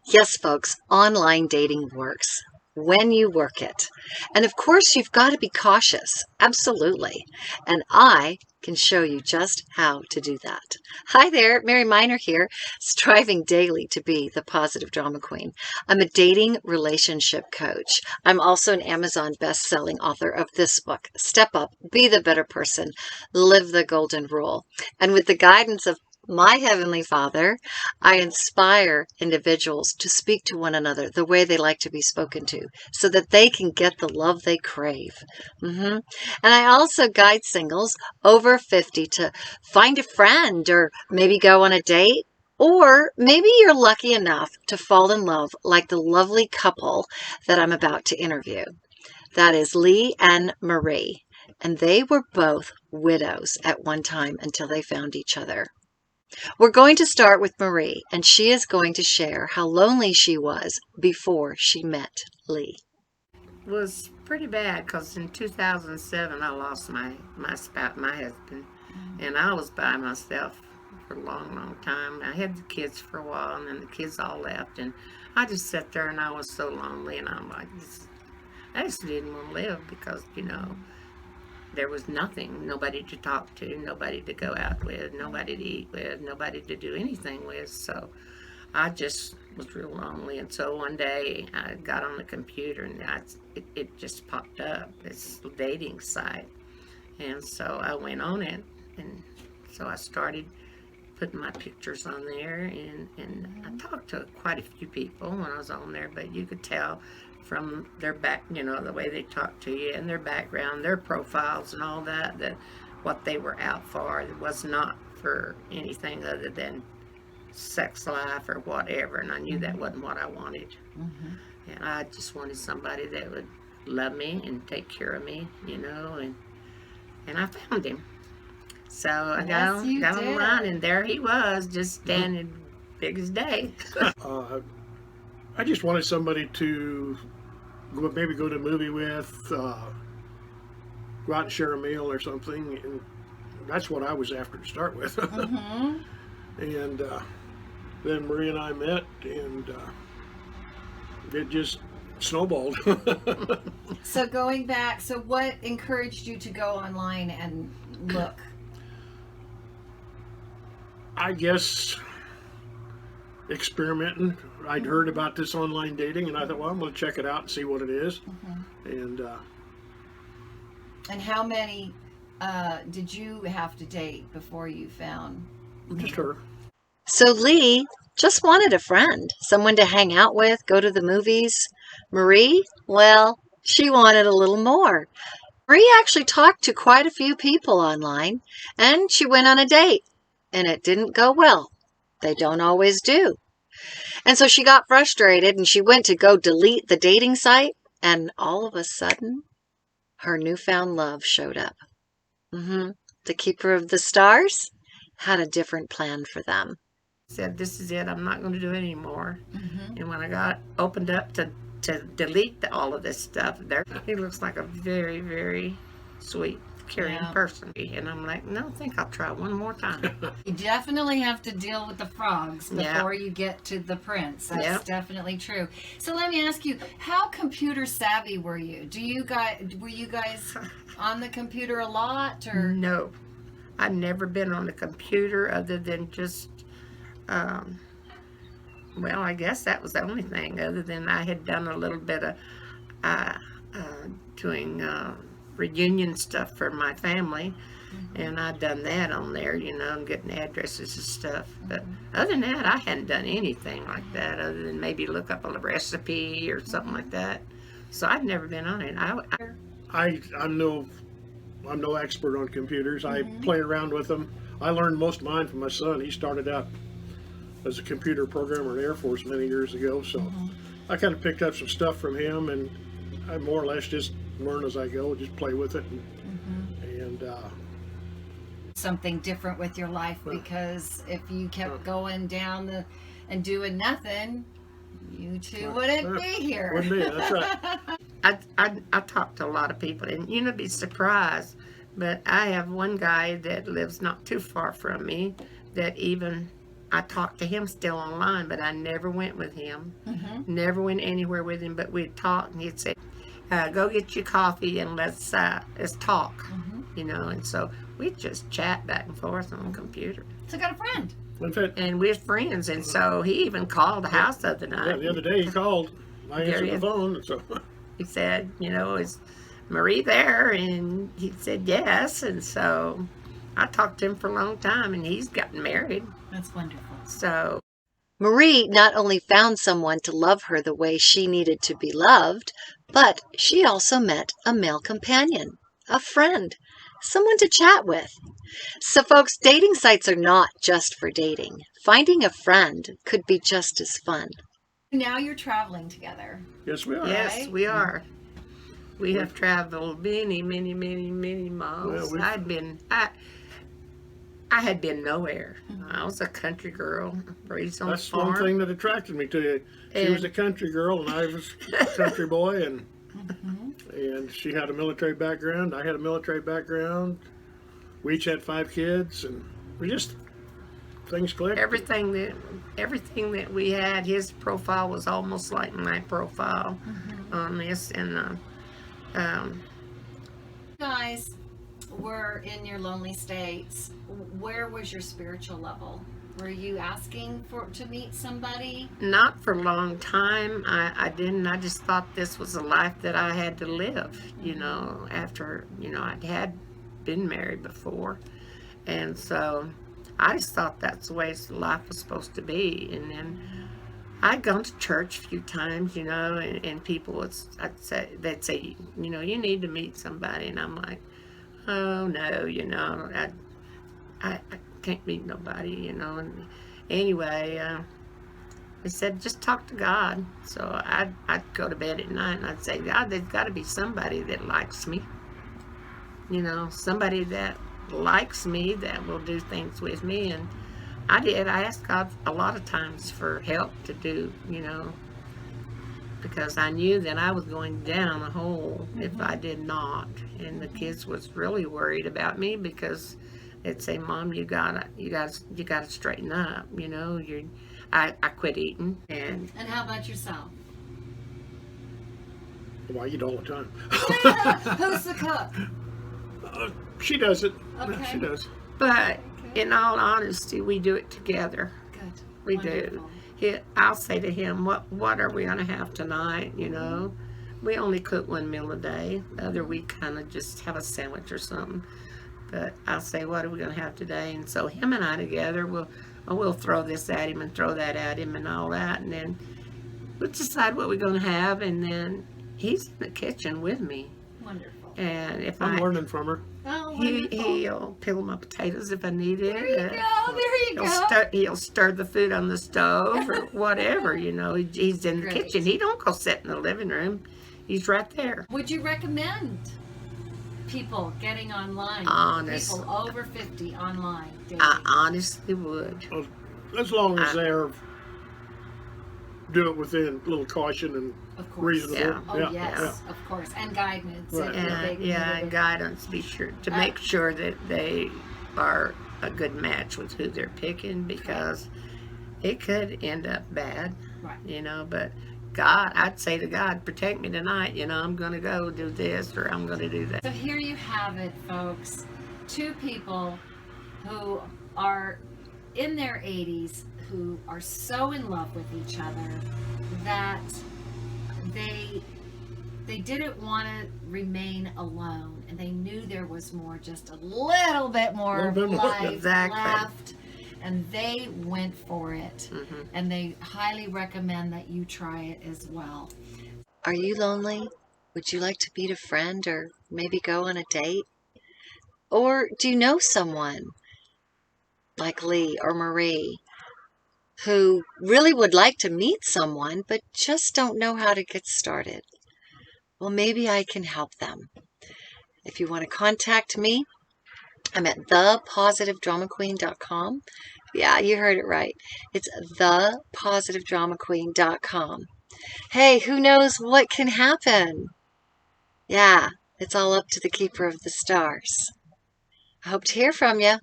Yes, folks, online dating works when you work it. And of course, you've got to be cautious. Absolutely. And I can show you just how to do that. Hi there, Mary Miner here, striving daily to be the positive drama queen. I'm a dating relationship coach. I'm also an Amazon best-selling author of this book, Step Up, Be the Better Person, Live the Golden Rule. And with the guidance of my Heavenly Father, I inspire individuals to speak to one another the way they like to be spoken to so that they can get the love they crave. And I also guide singles over 50 to find a friend or maybe go on a date. Or maybe you're lucky enough to fall in love like the lovely couple that I'm about to interview. That is Lee and Marie. And they were both widows at one time until they found each other. We're going to start with Marie, and she is going to share how lonely she was before she met Lee. Was pretty bad because in 2007 I lost my husband, and I was by myself for a long time. I had the kids for a while, and then the kids all left, and I just sat there and I was so lonely, and I'm like, I just didn't want to live because there was nothing, nobody to talk to, nobody to go out with, nobody to eat with, nobody to do anything with. So I just was real lonely. And so one day I got on the computer and it just popped up, this dating site. And so I went on it. And so I started putting my pictures on there. And I talked to quite a few people when I was on there, but you could tell from their back, the way they talk to you and their background, their profiles and all that what they were out for. It was not for anything other than sex life or whatever, and I knew that wasn't what I wanted. And I just wanted somebody that would love me and take care of me, and I found him. So I got online, and there he was, just standing big as day. I just wanted somebody to maybe go to a movie with, go out and share a meal or something, and that's what I was after to start with. And then Marie and I met, and it just snowballed. So going back, so what encouraged you to go online and look? I guess experimenting. I'd heard about this online dating, and I thought, well, I'm going to check it out and see what it is. And how many did you have to date before you found? just her. So Lee just wanted a friend, someone to hang out with, go to the movies. Marie, well, she wanted a little more. Marie actually talked to quite a few people online, and she went on a date, and it didn't go well. They don't always do. And so she got frustrated, and she went to go delete the dating site, and all of a sudden, her newfound love showed up. The keeper of the stars had a different plan for them. Said, this is it, I'm not going to do it anymore. And when I got opened up to delete all of this stuff, there he looks like a very, very sweet, caring person. And I'm like, no, I think I'll try one more time. You definitely have to deal with the frogs before you get to the prince. That's definitely true. So let me ask you, how computer savvy were you? Were you guys on the computer a lot, or? No, I've never been on the computer other than just well, I guess that was the only thing, other than I had done a little bit of doing reunion stuff for my family, and I'd done that on there, and getting addresses and stuff. But other than that, I hadn't done anything like that, other than maybe look up a recipe or something like that. So I've never been on it. I'm no expert on computers. I play around with them. I learned most of mine from my son. He started out as a computer programmer in the Air Force many years ago, so I kind of picked up some stuff from him, and I more or less just learn as I go, just play with it, and something different with your life, because if you kept going down and doing nothing, you two wouldn't be here. Wouldn't be, that's right. I talk to a lot of people, and you'd be surprised, but I have one guy that lives not too far from me that even I talked to him still online, but I never went with him. Never went anywhere with him, but we'd talk, and he'd say, go get your coffee and let's talk, you know. And so we'd just chat back and forth on the computer. So I got a friend. In fact, And we're friends, and so he even called the house the other night. yeah, the other day he called. I answered the phone, so He said, you know, is Marie there? And he said yes, and so I talked to him for a long time, and he's gotten married. That's wonderful. So Marie not only found someone to love her the way she needed to be loved, but she also met a male companion, a friend, someone to chat with. So folks, dating sites are not just for dating. Finding a friend could be just as fun. Now you're traveling together. yes, we are. yes, Right? we are. We have traveled many, many, many, many miles. Well, I had been nowhere. I was a country girl, raised on a That's farm. one thing that attracted me to you. She was a country girl, and I was a country boy, and she had a military background. I had a military background. We each had 5 kids, and we just things clicked. Everything that we had, his profile was almost like my profile on this, and Guys were in your lonely states. Where was your spiritual level? Were you asking to meet somebody? not for a long time. I didn't. I just thought this was a life that I had to live. You know, after I had been married before, and so I just thought that's the way life was supposed to be. And then I'd gone to church a few times, you know, and people they'd say, you know, you need to meet somebody, and I'm like, oh no, you know, I can't meet nobody, you know. And anyway, they said just talk to God. So I'd go to bed at night and I'd say, God, there's got to be somebody that likes me, you know, somebody that likes me, that will do things with me. And I did. I asked God a lot of times for help to do, you know, because I knew that I was going down a hole if I did not. And the kids was really worried about me because they'd say, Mom, you gotta straighten up, you know. I quit eating. And how about yourself? Well, I eat all the time. Who's the cook? She does it. Okay. She does. but in all honesty, we do it together. Good. We Wonderful. do. I'll say to him, what are we going to have tonight, you know? We only cook one meal a day. The other week kind of just have a sandwich or something. But I'll say, what are we going to have today? And so him and I together, we'll throw this at him and throw that at him and all that. And then we'll decide what we're going to have. And then he's in the kitchen with me. Wonderful. And if I'm learning from her. Oh, wonderful. he'll peel my potatoes if I need it. There you go. There you go. He'll stir the food on the stove or whatever, you know. He's in the Great. kitchen. He don't go sit in the living room. He's right there. Would you recommend people getting online? Honest. People over 50 online dating? I honestly would. As long as they're do it within a little caution and Of course. reasonable. Yeah. Oh, yes, of course. And guidance. Right. And guidance. Be sure to make sure that they are a good match with who they're picking, because it could end up bad. Right. You know, but God, I'd say to God, protect me tonight. You know, I'm going to go do this or I'm going to do that. So here you have it, folks. 2 people who are in their 80s who are so in love with each other that they didn't want to remain alone, and they knew there was more, just a little bit more Little bit more. life Exactly. left, and they went for it. Mhm. And they highly recommend that you try it as well. Are you lonely? Would you like to meet a friend or maybe go on a date? Or do you know someone like Lee or Marie who really would like to meet someone but just don't know how to get started? Well, maybe I can help them. If you want to contact me, I'm at thepositivedramaqueen.com. Yeah, you heard it right. It's thepositivedramaqueen.com. Hey, who knows what can happen? Yeah, it's all up to the keeper of the stars. I hope to hear from you.